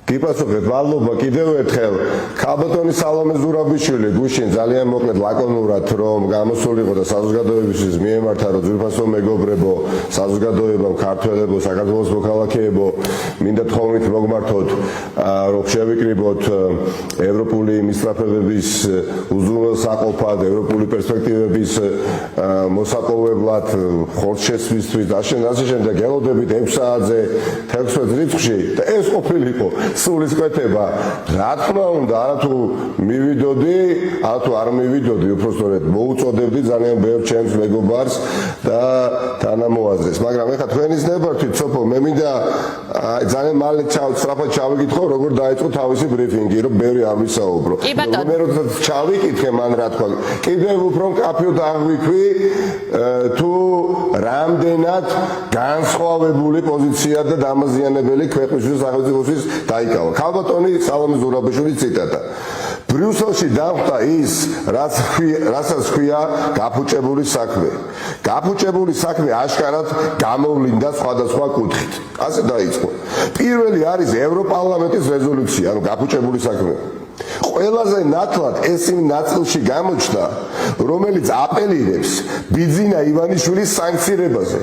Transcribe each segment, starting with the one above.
გიპასუხეთ, მადლობა კიდევ ერთხელ. ქალბატონი სალომე ზურაბიშვილი გუშინ ძალიან მოკლედ ლაკონურად რომ გამოსულიყო და საზოგადოებისთვის მიემართა რომ ძვირფასო მეგობრებო, საზოგადოებამ, ქართველებო, საქართველოს მოქალაქეებო, მინდა თხოვნით მოგმართოთ, რომ შევიკრიბოთ ევროპული მისწრაფებების უზრუნველსაყოფად, ევროპული პერსპექტივების მოსაპოვებლად, ხორცშესვისთვის და ასე შემდეგ ელოდებით 6 საათზე 16 რიცხვში და ეს ყოფილიყო სულისკვეთება. რა თქმა უნდა, არათუ მივიდოდი, არათუ არ მივიდოდი, უпростоრედ მოუწოდებდი ძალიან ბევრ ჩემს მეგობარს და თანამოაზრეს. მაგრამ ეხლა თქვენის ნებართვით, სოფო, მე მინდა ძალიან მალე სწრაფად ჩავიკითხო, როგორ დაიწყო თავისი ბრიფინგი, რომ ბევრი არ ვისაუბრო. მე როდესაც ჩავიკითხე, მან რა თქვა, კიდევ უფრო მკაფიოდ აღვიქვი, თუ რამდენად განსხვავებული პოზიცია და დამაზიანებელი ქვეყნისთვის სახელმწიფოსთვის დაიკავა. ქალბატონი სალომე ზურაბიშვილი ციტატა. ბრიუსელში დახვდა ის, რასაც ჰქვია გაფუჭებული საქმე. გაფუჭებული საქმე აშკარად გამოვლინდა სხვადასხვა კუთხით. ასე დაიწყო. პირველი არის ევროპარლამენტის რეზოლუცია, ანუ გაფუჭებული საქმე. ყველაზე ნათლად ეს იმ ნაწილში გამოჩნდა, რომელიც აპელირებს ბიძინა ივანიშვილის სანქცირებაზე.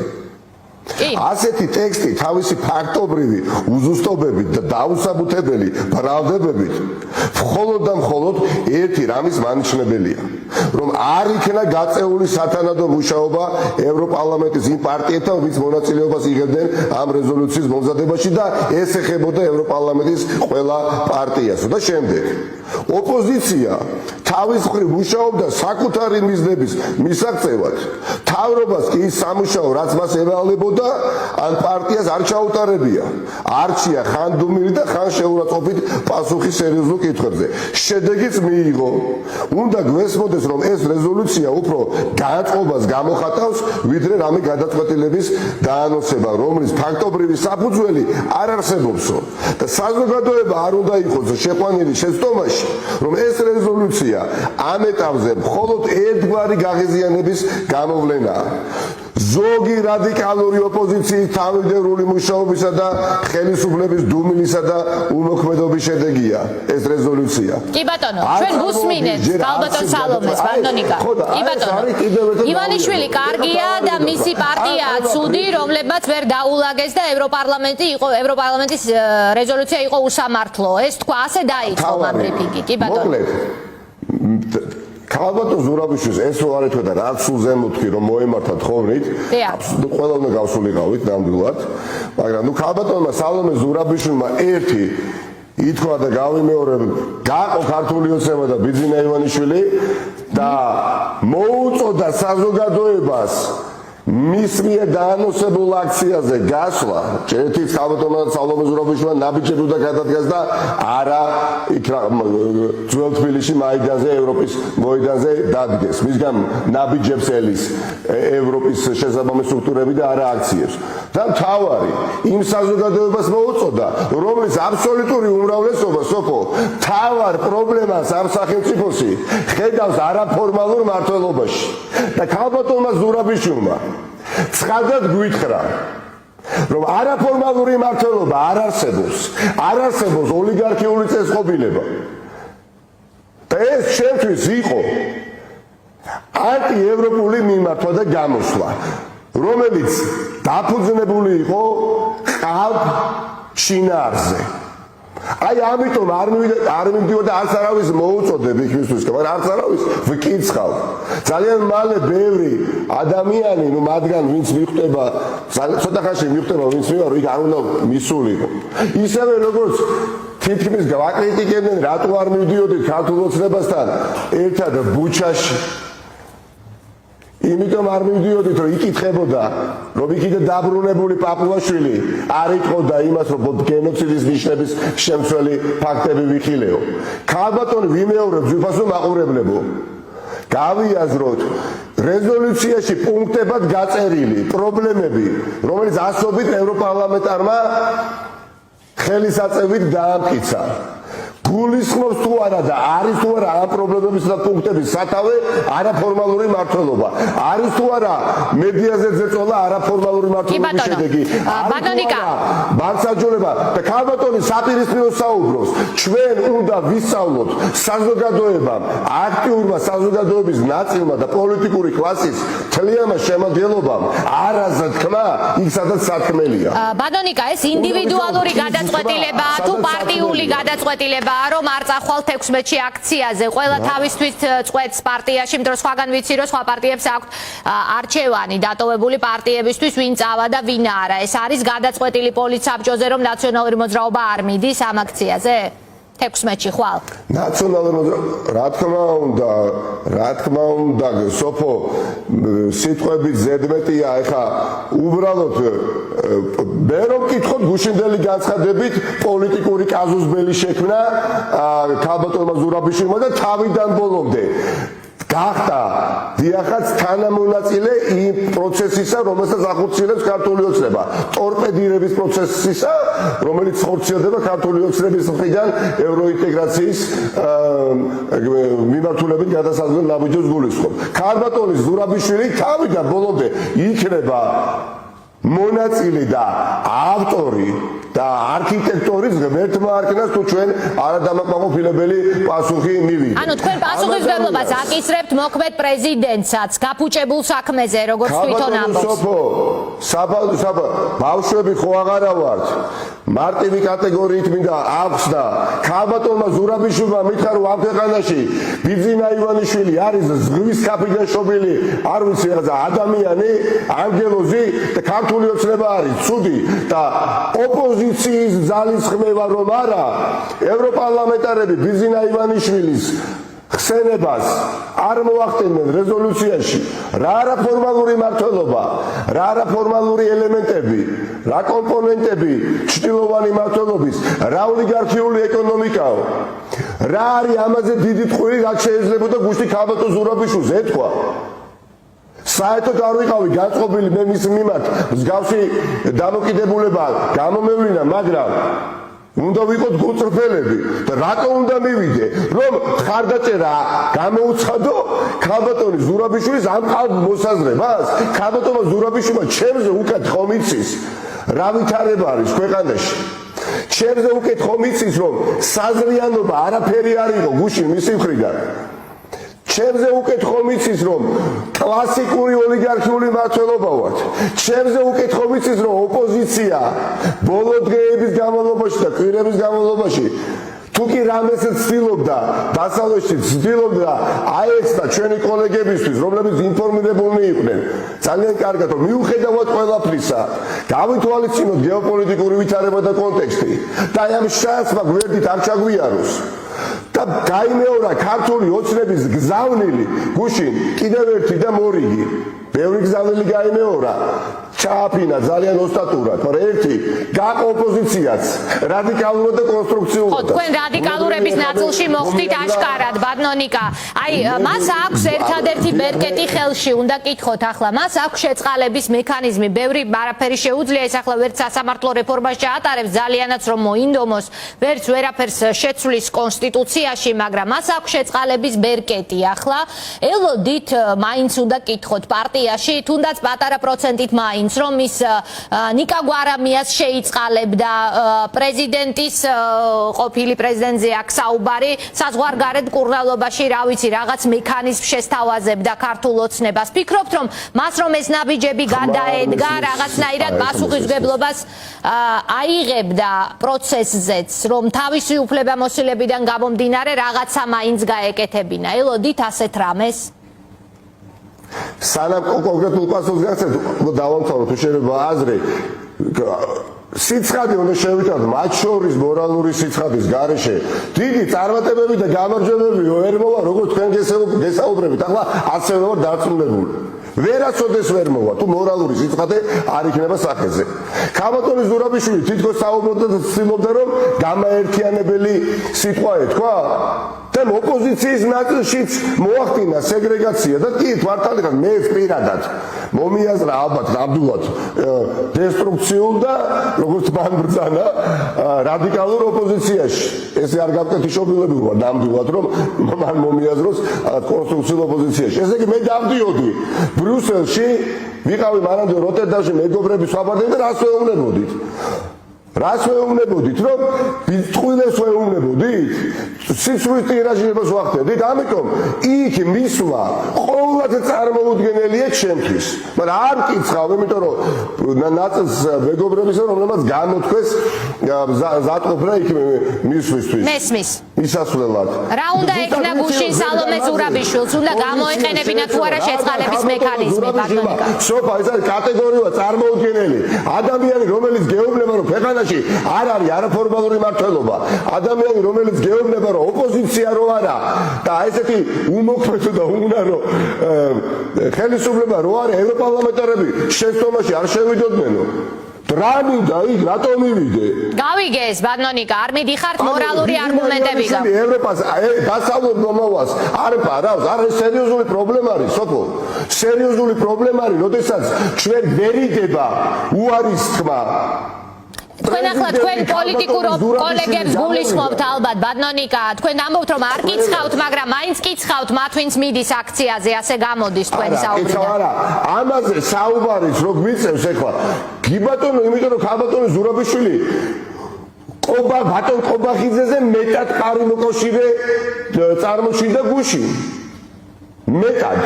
ასეთი ტექსტი თავისი ფაქტობრივი უზუსტობებით და დაუსაბუთებელი ბრალდებებით მხოლოდ და მხოლოდ ერთი რამის მანიშნებელია, რომ არ იქნა გაწეული სათანადო მუშაობა ევროპარლამენტის იმ პარტიებთან, ვინც მონაწილეობას იღებდნენ ამ რეზოლუციის მომზადებაში და ეს ეხებოდა ევროპარლამენტის ყველა პარტიას. და შემდეგ ოპოზიცია თავის მხრივ მუშაობდა საკუთარი მიზნების მისაღწევად, თავრობას კი ის სამუშაო, რაც მას ევალებოდა, ან პარტიას არ ჩაუტარებია. არჩია ხან დუმილი და ხან შეურაცხყოფით პასუხი სერიოზულ კითხვებზე. შედეგიც მიიღო. უნდა გვესმოდეს, რომ ეს რეზოლუცია უფრო განწყობას გამოხატავს, ვიდრე რამე გადაწყვეტილების დაანონსება, რომლის ფაქტობრივი საფუძველი არ არსებობსო. და საზოგადოება არ უნდა იყოს შეყვანილი შეცდომაში, რომ ეს რეზოლუცია ამ ეტაპზე მხოლოდ ერთგვარი გაღიზიანების გამოვლენაა. ზოგი რადიკალური ოპოზიციის თავიდანვე მუშაობისა და ხელისუფლების დუმილისა და უმოქმედობის შედეგია ეს რეზოლუცია. კი ბატონო, ჩვენ გусმინეთ ქალბატონ სალომეს, ბატონიკა. კი ბატონო. ივანიშვილი კარგია და მისი პარტია ცუდი, რომლებმაც ვერ დაულაგეს და ევროპარლამენტის რეზოლუცია იყო უსამართლო. ეს თქვა, ასე დაიწყო ამ ბრიფინგი. კი ბატონო. ქალბატონ ზურაბიშვილს ეს არ ეთქვა და რაც სულ ზემოთქი რომ მოემართა თხოვნით, ყველა უნდა გავსულიყავით ნამდვილად, მაგრამ ქალბატონმა სალომე ზურაბიშვილმა ერთი ითქვა და გავიმეორებ, გაყო ქართული ოცნება და ბიძინა ივანიშვილი და მოუწოდა საზოგადოებას მის მიერ დაანონსებულ აქციაზე გასვლა. ერთის ქალბატონმა სალომე ზურაბიშვილმა ნაბიჯები უნდა გადადგას და არა იქ ძველ თბილისში მაიდანზე, ევროპის მოედანზე დადგეს. მისგან ნაბიჯებს ელის ევროპის შესაბამისი სტრუქტურები და არა აქციებს. და მთავარი იმ საზოგადოებას მოუწოდა, რომლის აბსოლუტური უმრავლესობა სოფო მთავარ პრობლემას ამ სახელმწიფოში ხედავს არაფორმალურ მმართველობაში. და ქალბატონმა ზურაბიშვილმა ცხადად გვითხრა, რომ არაფორმალური მმართველობა არ არსებობს ოლიგარქიული წესწყობილება. და ეს შევთვის იყო ანტიევროპული მიმართვა და გამოსვლა, რომელიც დაფუძნებული იყო ყალბ შინაარსზე. აი ამიტომ არ მივდივარ და არც არავის მოუწოდებ იქისთვის, მაგრამ არც არავის ვკიცხავ. ძალიან მალე ბევრი ადამიანი, მათგან ვინც მიხვდება, ცოტა ხანში მიხვდება, ვინც მივარ, იქ არ უნდა მისულიყო. ისევე როგორც თითქმის გვაკრიტიკებდნენ, რატო არ მივდიოდით ქართულ ოცნებასთან ერთად ბუჩაში. იმიტომ არ მივდიოდით, რომ იკითხებოდა, რომ იქიდან დაბრუნებული პაპუაშვილი არ იტყოდა იმას, რომ გენოციდის ნიშნების შემცველი ფაქტები ვიხილეო. ქალბატონი ვიმეორებ ძვირფასო მაყურებლებო, გავიაზროთ რეზოლუციაში პუნქტებად გაწერილი პრობლემები, რომელიც ასობით ევროპარლამენტარმა ხელისაწევით დაამტკიცა. გულისხმობს თუ არა და არის თუ არა ამ პრობლემების და პუნქტების სათავე არაფორმალური მმართველობა. არის თუ არა მედიაზე ზეწოლა არაფორმალური მმართველობის შედეგი. ბატონიკა ბანკსაჯულება და ქალბატონი საპირისპირო საუბრობს. ჩვენ უნდა ვისწავლოთ საზოგადოებამ, აქტიურმა საზოგადოების ნაწილმა და პოლიტიკური კლასის თლიანმა შემადგენლობამ არაზა თქმა იქ სადაც სათქმელია. ბატონიკა ეს ინდივიდუალური გადაწყვეტილებაა თუ პარტიული გადაწყვეტილებაა რომ არ წახვალთ 16-ში აქციაზე ყველა თავისთვის წყვეტს პარტიაში იმიტომ სხვაგან ვიცი რომ სხვა პარტიებს აქვთ არჩევანი დატოვებული პარტიებისთვის ვინ წავა და ვინ არა ეს არის გადაწყვეტილი პოლიცსაბჭოზე რომ ნაციონალური მოძრაობა არ მიდის ამ აქციაზე 16-ში ხვალ ნაციონალური რა თქმა უნდა სოფო სიტყვებით ზედმეტია ეხა უბრალოდ მე რომ ვკითხოთ გუშინდელი განცხადებით პოლიტიკური კაზუსბელი შექმნა ქალბატონმა ზურაბიშვილმა და თავიდან ბოლომდე გახდა დიახაც თანამონაწილე იმ პროცესისა, რომელსაც ახორციელებს ქართული ოცნება, ტორპედირების პროცესისა, რომელიც ხორციელდება ქართული ოცნების მხრიდან ევროინტეგრაციის მიმართულებით გადასაზრდელ ნაბიჯებს გულისხმობს. ქალბატონის ზურაბიშვილი თავიდან ბოლომდე იქნება მონაწილე და ავტორი და არქიტექტორის ღმერთმა არქინას თუ ჩვენ არადამაკმაყოფილებელი პასუხი მივიღეთ. ანუ თქვენ პასუხისმგებლობას აკისრებთ მოქმედ პრეზიდენტსაც გაფუჭებულ საქმეზე როგორც თვითონ ამბობს. ბავშვები ხო აღარა ვართ. მარტივი კატეგორიით მინდა აქვს და ქალბატონმა ზურაბიშვილმა მითხრა რომ ამ ქვეყანაში ბიძინა ივანიშვილი არის ზღვის კაფიდან შობილი არ ვიცი რაღაცა ადამიანი ანგელოზი და ქართული ოცნება არის ცუდი და ოპოზიციის ძალისხმევა რომ არა ევროპარლამენტარები ბიძინა ივანიშვილის ხსენებას არ მოახდენენ რეზოლუციაში რა არა ფორმალური მმართველობა რა არა ფორმალური ელემენტები რა კომპონენტები ჩtildeოვანი მმართველობის რა ოლიგარქიული ეკონომიკაო რა არის ამაზე დიდი ტყვილი რაც შეიძლებოდა გუშტი ქალბატონ ზურაბიშვილს ეთქვა საერთოდ არ ვიყავი განწყობილი მე მის მიმართ მსგავსი დამოკიდებულება გამომევლინა მაგრამ უნდა ვიყოთ გულწრფელები და რატო უნდა მივიდე რომ ხარდაჭერა გამოუცხადო ქალბატონის ზურაბიშვილის ამ მოსაზრებას ქალბატონმა ზურაბიშვილმა ჩემზე უკეთ ხომ იცის რა ვითარება არის ქვეყანაში ჩემზე უკეთ ხომ იცის რომ საზრიანობა არაფერი არ იყო გუშინ მისი მხრიდან ჩემზე უკეთ ხომ იცის რომ კლასიკური ოლიგარქიული მმართველობა ვართ ჩემზე უკეთ ხომ იცის რომ ოპოზიცია ბოლო დღეების განმავლობაში და კვირების განმავლობაში თუ კი რამეს ცდილობდა დასავლეთში ცდილობდა აეცდა ჩვენი კოლეგებისთვის რომლებიც ინფორმირებულნი იყვნენ ძალიან კარგად რომ მიუხედავად ყველაფრისა გავითვალისწინოთ გეოპოლიტიკური ვითარება და კონტექსტი და ამ შანსმა გვერდით არ ჩაგვიაროს და გაიმეორა ქართული ოცნების გზავნილი გუშინ კიდევ ერთი და მორიგი ბევრი გზავნილი გაიმეორა ჩააფინა ძალიან ოსტატურად მაგრამ ერთი გაყო ოპოზიციაც რადიკალურად და კონსტრუქციულად ხო თქვენ რადიკალურების ნაწილში მოხდით აშკარად ბატონიკა აი მას აქვს ერთადერთი ბერკეტი ხელში უნდა კითხოთ ახლა მას აქვს შეწყალების მექანიზმი ბევრი არაფერი შეუძლია ეს ახლა ვერც სასამართლო რეფორმას ჩაატარებს ძალიანაც რომ მოინდომოს ვერც ვერაფერს შეცვლის კონსტიტუციაში მაგრამ მას აქვს შეწყალების ბერკეტი ახლა ელოდით მაინც უნდა კითხოთ პარტიაში თუნდაც პატარა პროცენტით მაინც რომ ის ნიკა გვარამიას შეიწყალებდა პრეზიდენტის ყოფილი პრეზიდენტზე აქ საუბარი საზღვარგარეთ კურნალობაში რა ვიცი რაღაც მექანიზმ შესთავაზებდა ქართულ ოცნებას ფიქრობთ რომ მას რომ ეს ნაბიჯები გადაედგა რაღაცნაირად პასუხისმგებლობას აიღებდა პროცესზეც რომ თავისი უფლებამოსილებიდან გამომდინარე რაღაცა მაინც გაეკეთებინა ელოდით ასეთ რამეს სანამ კონკრეტულ პასუხს გასცემთ დავამთავროთ თუ შეიძლება აზრი სიცხადე უნდა შევიტანოთ მათ შორის მორალური სიცხადის გარეშე დიდი წარმატებები და გამარჯვებები ვერ მოვა როგორც თქვენ გესაუბრებით ახლა ასევე ვარ დარწმუნებული ვერასოდეს ვერ მოვა თუ მორალური სიცხადე არ იქნება სახეზე ქალბატონის ზურაბიშვილი თითქოს საუბრობდა და ცდილობდა რომ გამაერთიანებელი სიტყვა ეთქვა და ოპოზიციის ნაწილშიც მოახდინა სეგრეგაცია და კი თვალთვალინად მე პირადად მომიაზრა ალბათ ნამდვილად დესტრუქციულ და როგორც მან ბრძანა რადიკალურ ოპოზიციაში. ესე არ გავკეთიშობილები ვარ ნამდვილად რომ მან მომიაზროს კონსტრუქციულ ოპოზიციაში. ესე იგი მე დავდიოდი ბრიუსელში ვიყავი მანამდე როტერდამში მეგობრების ვაბარდები და რას ვეუბნებოდით? რას ვეუბნებოდით, რომ წყვილებს ვეუბნებოდით? სიცრუის ტირაჟირებას ვახდებით, ამიტომ იქ მისვლა ყოველდღე წარმოუდგენელია ჩემთვის. მაგრამ არ მკითხავ, იმიტომ რომ ნაწილს მეგობრებისა, რომლებმაც გამოთქვეს ზატყოფნა იქ მისვლისთვის. მესმის. მისასვლელად. რა უნდა ექნა გუშინ სალომე ზურაბიშვილს, უნდა გამოეყენებინა თუ არა შეწყალების მექანიზმი, ბატონიკა. სოფა, ეს არის კატეგორია წარმოუდგენელი. ადამიანი, რომელიც გეუბნება, რომ ქვეყანაში არ არის არაფორმალური მმართველობა, ადამიანი, რომელიც გეუბნება, რომ ოპოზიცია რო არა და ესეთი უმოქმედო და უნარო ხელისუფლება რო არის, ევროპარლამენტარები შეცდომაში არ შევიდოდნენ. რა მინდა იქ რატო მივიდე? გავიგეს ბატონიკა, არ მიდიხართ მორალური არგუმენტები გაქვს. ევროპას დასავლურ მომავალს არ პარავს, არ სერიოზული პრობლემა არის, სოფო. სერიოზული პრობლემა არის, როდესაც ჩვენ ვერიდება უარის თქმა. თქვენ ახლა თქვენ პოლიტიკურ კოლეგებს გულისხმობთ ალბათ ბატონიკა, თქვენ ამბობთ რომ არ კიცხავთ, მაგრამ მაინც კიცხავთ მათ ვინც მიდის აქციაზე, ასე გამოდის თქვენი საუბრიდან. არა, ამაზე საუბარიც რო გვიწევს ეხლა. გიბატონო, იმიტომ რომ ქალბატონი ზურაბიშვილი ბატონ ყობახიძეზე მეტად ყარი მოკავშირე წარმოჩინდა გუშინ. მეტად.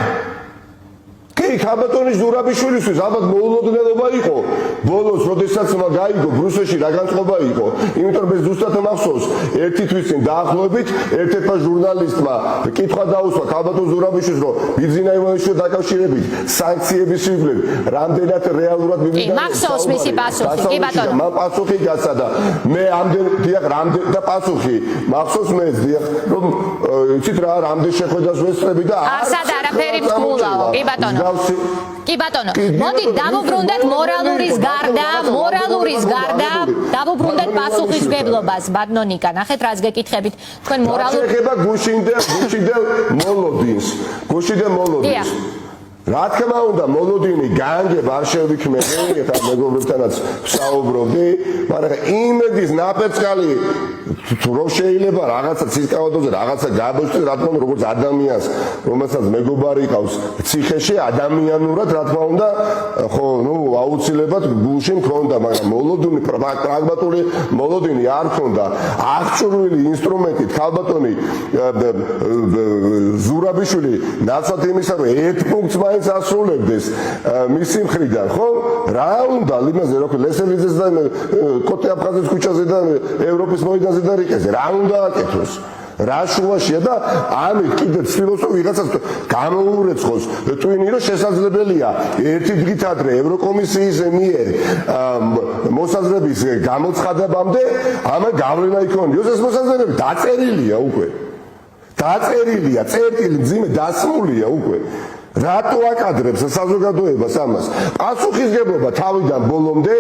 კი, ქალბატონის ზურაბიშვილისთვის ალბათ მოულოდნელობა იყო. ბოლოს, როდესაც გაიგო ბრუსელში რა განწყობა იყო, იმიტომ რომ ზუსტად მახსოვს, ერთი თვის წინ დაახლოებით ერთ-ერთმა ჟურნალისტმა კითხვა დაუსვა ქალბატონ ზურაბიშვილს, რომ ბიძინა ივანიშვილს დაკავშირებით სანქციების სიგნალები რამდენად რეალურად მივიდა. მახსოვს მისი პასუხი, კი ბატონო. მან პასუხი გასცადა. მე ამდენ დიახ, რამდენ და პასუხი მახსოვს მე დიახ, რომ იცით რა, რამდენ შეხვედრას ვესწრები და არც არაფერი თქმულაო, კი ბატონო. კი ბატონო, მოდით დავუბრუნდეთ მორალურის გარდა, დავუბრუნდეთ პასუხისმგებლობას, ბატონიკა, ნახეთ რას გეკითხებით, თქვენ მორალურ ეხება გუშინდელ მოლოდინს. რა თქმა უნდა, მოლოდინი გაანგებ არ შევიქმნები, ეხლა მეგობრებთანაც ვსაუბრობდი, მაგრამ იმედის ნაპერწკალი რო შეიძლება რაღაცა ცისკავადოზე რაღაცა გაბოჭდეს, რა თქმა უნდა, როგორც ადამიანს, რომელსაც მეგობარი ყავს ციხეში, ადამიანურად, რა თქმა უნდა, ხო, აუცილებლად გულში მქონდა, მაგრამ მოლოდინი პრაგმატული მოლოდინი არ მქონდა. აღჭურვილი ინსტრუმენტით ქალბატონი ზურაბიშვილი ნაცვლად იმისა, რომ ერთ პუნქტს ასრულებდეს მისი მხრიდან, ხო? რა უნდა იმაზე, რა ქვია, ლესელიძეს და კოტე აფხაზის ქუჩაზე და ევროპის მოედანზე და რიკეზე, რა უნდა აკეთოს? რა შუაშია და ამით კიდე ცდილობს რომ ვიღაცას გამოურეცხოს ტვინი, რომ შესაძლებელია ერთი დღით ადრე ევროკომისიის მიერ მოსაზრების გამოცხადებამდე ამან გავლენა იქონიოს. ეს მოსაზრებები დაწერილია უკვე. დაწერილია, წერტილი მძიმე დასმულია უკვე. რატო აკადრებს საზოგადოებას ამას? პასუხისგებლობა თავიდან ბოლომდე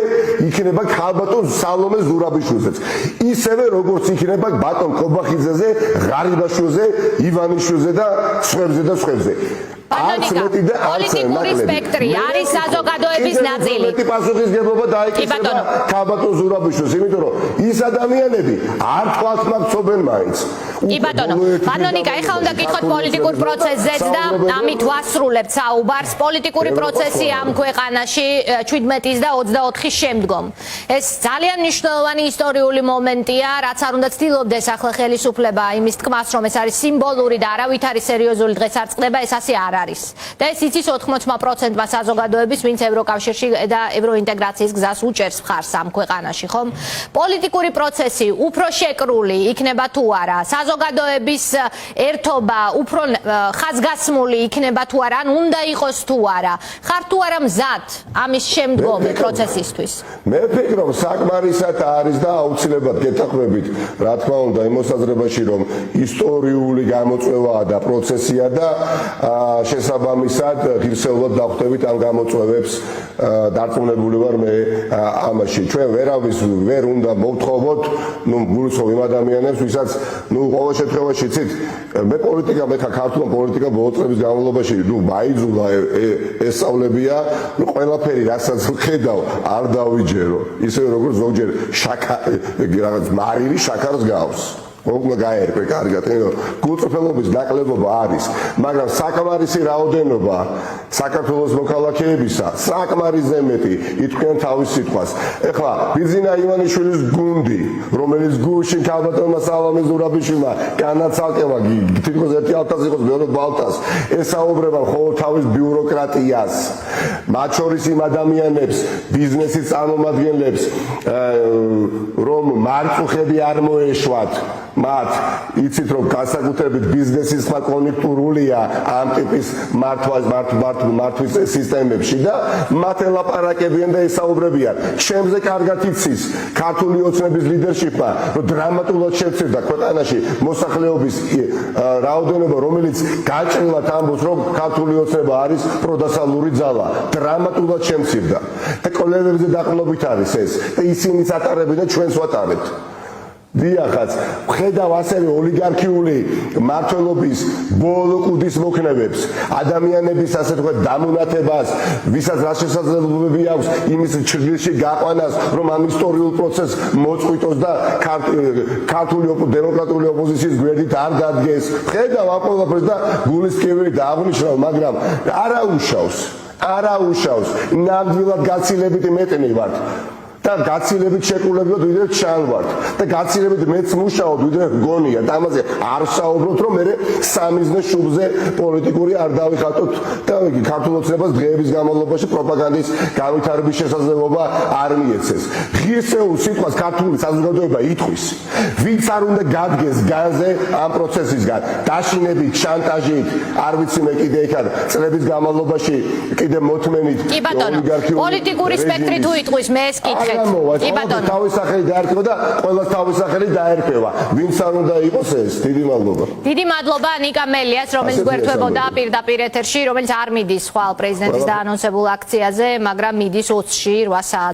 იქნება ქალბატონ სალომე ზურაბიშვილზეც. ისევე როგორც იქნება ბატონ ყობახიძეზე, ღარიბაშვილზე, ივანიშვილზე და სხვებზე. პოლიტიკური სპექტრი არის საზოგადოების ნაწილი. პასუხისგებლობა დაიკისრება ქალბატონ ზურაბიშვილს, იმიტომ რომ ის ადამიანები არ თვალს მაქცობენ მაინც. კი ბატონო, ბატონიკა, ეხლა უნდა გითხოთ პოლიტიკურ პროცესზეც და ამით ვასრულებთ საუბარს. პოლიტიკური პროცესი ამ ქვეყანაში 17-ის და 24-ის შემდგომ. ეს ძალიან მნიშვნელოვანი ისტორიული მომენტია, რაც არ უნდა ცდილობდეს ახლა ხელისუფლება იმის თქმას, რომ ეს არის სიმბოლური და არავით არის სერიოზული დღეს არ წყდება, ეს ასე არ არის. და ეს იცის 80%-მა საზოგადოების, ვინც ევროკავშირში და ევროინტეგრაციის გზას უჭერს მხარს ამ ქვეყანაში, ხომ? პოლიტიკური პროცესი უფრო შეკრული იქნება თუ არა? საზოგადოების ერთობა უფრო ხაზგასმული იქნება თუ არა, ან უნდა იყოს თუ არა? ხარ თუ არა მზად ამის შემდგომი პროცესისთვის? მე ვფიქრობ, საკმარისად არის და აუცილებლად გეთანხმებით, რა თქმა უნდა, იმ მოსაზრებაში, რომ ისტორიული გამოწვევაა და პროცესია და შესაბამისად ღირსეულად დავხვდებით ამ გამოწვევებს დარწმუნებული ვარ მე ამაში ჩვენ ვერ უნდა მოვთხოვოთ გულისხმობ იმ ადამიანებს ვისაც ყოველ შემთხვევაში იცით მე ქართული პოლიტიკა ბოლო წლების განმავლობაში მაიძულა ესწავლებია ყველაფერი რასაც ვხედავ არ დავიჯერო ისე როგორც ზოგჯერ რაღაც მარილი შაქარს გავს მოგმა გაერკვე კარგად გულწრფელობის ნაკლებობა არის მაგრამ საკმარისი რაოდენობა საქართველოს მოქალაქეებისა საკმარისზე მეტი ითქვიან თავის სიტყვას ეხლა ბიძინა ივანიშვილის გუნდი რომელიც გუშინ ქალბატონმა სალომე ზურაბიშვილმა განაცალკევა თითქოს 1000 იყოს მეორე ბალტას ესაუბრება მხოლოდ თავის ბიუროკრატიას მათ შორის იმ ადამიანებს ბიზნესის წარმომადგენლებს რომ მარწუხები არ მოეშვათ მათ იცით რომ განსაკუთრებით ბიზნესის კონიუნქტურულია ამ ტიპის მართვის სისტემებში და მათ ელაპარაკებიან და ესაუბრებიან ჩემზე კარგად იცის ქართული ოცნების ლიდერშიპმა რომ დრამატულად შევცირდა ქვეყანაში მოსახლეობის რაოდენობა რომელიც გაჭრილად ამბობს რომ ქართული ოცნება არის პროდასალური ძალა დრამატულად შემცირდა და კოლეგებზე დაყრდნობით არის ეს და ისინიც ატარებენ და ჩვენს ვატარებთ დიახაც ვხედავ ასევე ოლიგარქიული მმართველობის ბოლო კუდის მოქნევებს ადამიანების ასე თქვა დამონათებას ვისაც რა შესაძლებლობები აქვს იმის ჩრდილში გაყვანას რომ ამ ისტორიულ პროცესს მოწყვიტოს და ქართული დემოკრატიული ოპოზიციის გვერდით არ დადგეს ვხედავ ამ ყველაფერს და გულისკევი დააღნიშნავ მაგრამ არაუშავს ნამდვილად გაცილებით მეტნი ვართ და გაცილებით შეკრულებულად ვიდრე ჩან ვართ და გაცილებით მეც მუშაობ ვიდრე გონია და ამაზე არ საუბრობთ რომ მე სამიზნე შუბზე პოლიტიკური არ დავიხატოთ და ქართულ ოცნებას დღეების განმავლობაში პროპაგანდის განვითარების შესაძლებლობა არ მიეცეს ღირსეულ სიტყვას ქართული საზოგადოება იტყვის ვინც არ უნდა გადგეს განზე ამ პროცესისგან დაშინებით შანტაჟით არ ვიცი მე კიდე იქ წლების განმავლობაში კიდე მოთმენით კი ბატონო პოლიტიკური სპექტრი თუ იტყვის მე ეს კითხე კი ბატონო თავის სახელი დაერქვა და ყველას თავის სახელი დაერქვა ვინც არ უნდა იყოს ეს დიდი მადლობა ნიკა მელიას რომელიც გვერდთვებოდა პირდაპირ ეთერში რომელიც არ მიდის ხვალ პრეზიდენტის დაანონსებულ აქციაზე მაგრამ მიდის 20-ში 8 საათს